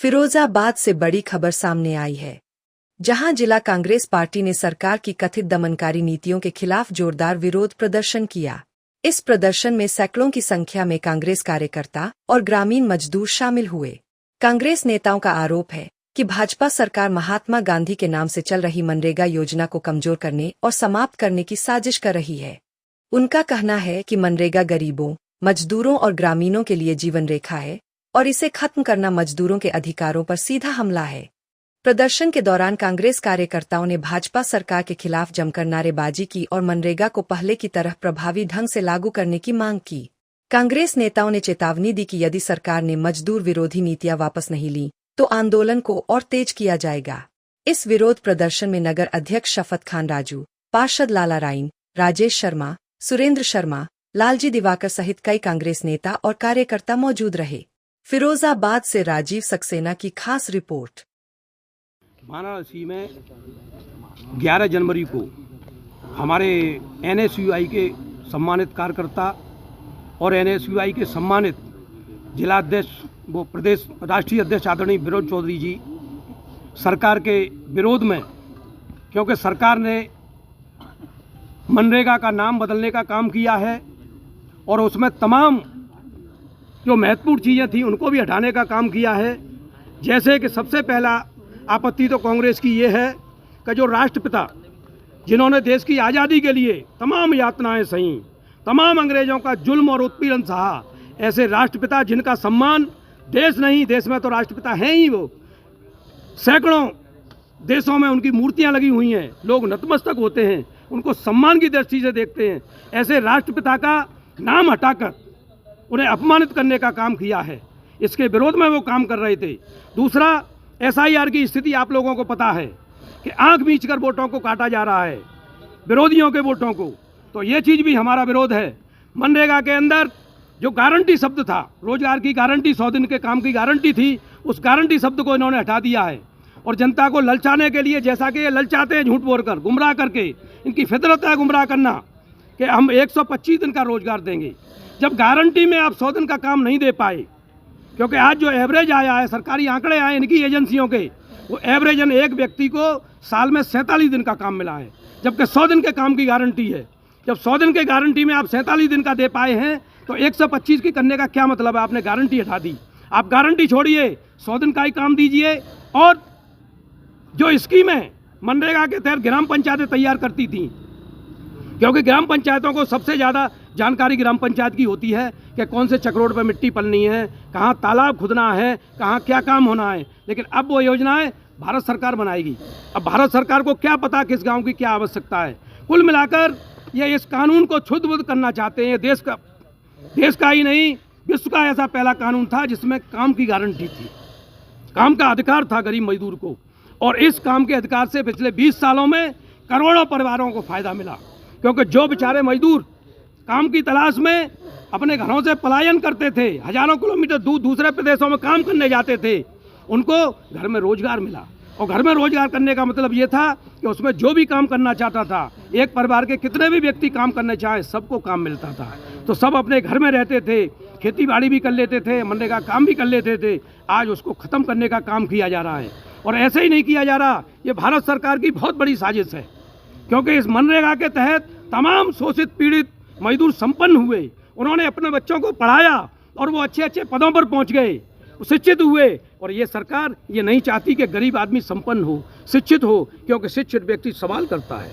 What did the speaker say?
फिरोजाबाद से बड़ी खबर सामने आई है, जहां जिला कांग्रेस पार्टी ने सरकार की कथित दमनकारी नीतियों के खिलाफ जोरदार विरोध प्रदर्शन किया। इस प्रदर्शन में सैकड़ों की संख्या में कांग्रेस कार्यकर्ता और ग्रामीण मजदूर शामिल हुए। कांग्रेस नेताओं का आरोप है कि भाजपा सरकार महात्मा गांधी के नाम से चल रही मनरेगा योजना को कमजोर करने और समाप्त करने की साजिश कर रही है। उनका कहना है कि मनरेगा गरीबों, मजदूरों और ग्रामीणों के लिए जीवन रेखा है और इसे खत्म करना मजदूरों के अधिकारों पर सीधा हमला है। प्रदर्शन के दौरान कांग्रेस कार्यकर्ताओं ने भाजपा सरकार के खिलाफ जमकर नारेबाजी की और मनरेगा को पहले की तरह प्रभावी ढंग से लागू करने की मांग की। कांग्रेस नेताओं ने चेतावनी दी कि यदि सरकार ने मजदूर विरोधी नीतियां वापस नहीं ली तो आंदोलन को और तेज किया जाएगा। इस विरोध प्रदर्शन में नगर अध्यक्ष शफत खान राजू, पार्षद लाला राइन, राजेश शर्मा, सुरेंद्र शर्मा, लालजी दिवाकर सहित कई कांग्रेस नेता और कार्यकर्ता मौजूद रहे। फिरोजाबाद से राजीव सक्सेना की खास रिपोर्ट। वाराणसी में 11 जनवरी को हमारे NSUI के सम्मानित कार्यकर्ता और NSUI के सम्मानित जिलाध्यक्ष वो प्रदेश राष्ट्रीय अध्यक्ष आदरणीय विनोद चौधरी जी सरकार के विरोध में, क्योंकि सरकार ने मनरेगा का नाम बदलने का काम किया है और उसमें तमाम जो महत्वपूर्ण चीज़ें थी उनको भी हटाने का काम किया है। जैसे कि सबसे पहला आपत्ति तो कांग्रेस की ये है कि जो राष्ट्रपिता जिन्होंने देश की आज़ादी के लिए तमाम यातनाएं सहीं, तमाम अंग्रेज़ों का जुल्म और उत्पीड़न सहा, ऐसे राष्ट्रपिता जिनका सम्मान देश नहीं, देश में तो राष्ट्रपिता हैं ही वो, सैकड़ों देशों में उनकी मूर्तियां लगी हुई हैं, लोग नतमस्तक होते हैं, उनको सम्मान की दृष्टि से देखते हैं। ऐसे राष्ट्रपिता का नाम हटाकर उन्हें अपमानित करने का काम किया है। इसके विरोध में वो काम कर रहे थे। दूसरा, SIR की स्थिति आप लोगों को पता है कि आंख मीच कर वोटों को काटा जा रहा है, विरोधियों के वोटों को। तो ये चीज़ भी हमारा विरोध है। मनरेगा के अंदर जो गारंटी शब्द था, रोजगार की गारंटी, 100 दिन के काम की गारंटी थी, उस गारंटी शब्द को इन्होंने हटा दिया है और जनता को ललचाने के लिए, जैसा कि ये ललचाते हैं झूठ बोलकर, गुमराह करके, इनकी फितरत है गुमराह करना कि हम 125 दिन का रोजगार देंगे। जब गारंटी में आप 100 दिन का काम नहीं दे पाए, क्योंकि आज जो एवरेज आया है, सरकारी आंकड़े आए इनकी एजेंसियों के, वो एवरेजन एक व्यक्ति को साल में 47 दिन का काम मिला है, जबकि 100 दिन के काम की गारंटी है। जब 100 दिन के गारंटी में आप 47 दिन का दे पाए हैं तो 125 की करने का क्या मतलब है? आपने गारंटी हटा दी। आप गारंटी छोड़िए, 100 दिन का ही काम दीजिए। और जो स्कीमें मनरेगा के तहत ग्राम पंचायतें तैयार करती थीं, क्योंकि ग्राम पंचायतों को सबसे ज़्यादा जानकारी ग्राम पंचायत की होती है कि कौन से चक्रोड पर मिट्टी पलनी है, कहाँ तालाब खुदना है, कहाँ क्या काम होना है। लेकिन अब वो योजनाएं भारत सरकार बनाएगी। अब भारत सरकार को क्या पता किस गांव की क्या आवश्यकता है। कुल मिलाकर ये इस कानून को क्षुद्र करना चाहते हैं। देश का ही नहीं, विश्व का ऐसा पहला कानून था जिसमें काम की गारंटी थी, काम का अधिकार था गरीब मजदूर को। और इस काम के अधिकार से पिछले 20 सालों में करोड़ों परिवारों को फायदा मिला, क्योंकि जो बेचारे मजदूर काम की तलाश में अपने घरों से पलायन करते थे, हजारों किलोमीटर दूर दूसरे प्रदेशों में काम करने जाते थे, उनको घर में रोजगार मिला। और घर में रोजगार करने का मतलब ये था कि उसमें जो भी काम करना चाहता था, एक परिवार के कितने भी व्यक्ति काम करने चाहे, सबको काम मिलता था। तो सब अपने घर में रहते थे, खेती बाड़ी भी कर लेते थे, मनरेगा काम भी कर लेते थे। आज उसको ख़त्म करने का काम किया जा रहा है। और ऐसे ही नहीं किया जा रहा, ये भारत सरकार की बहुत बड़ी साजिश है, क्योंकि इस मनरेगा के तहत तमाम शोषित पीड़ित मजदूर संपन्न हुए, उन्होंने अपने बच्चों को पढ़ाया और वो अच्छे अच्छे पदों पर पहुंच गए, शिक्षित हुए। और ये सरकार ये नहीं चाहती कि गरीब आदमी संपन्न हो, शिक्षित हो, क्योंकि शिक्षित व्यक्ति सवाल करता है।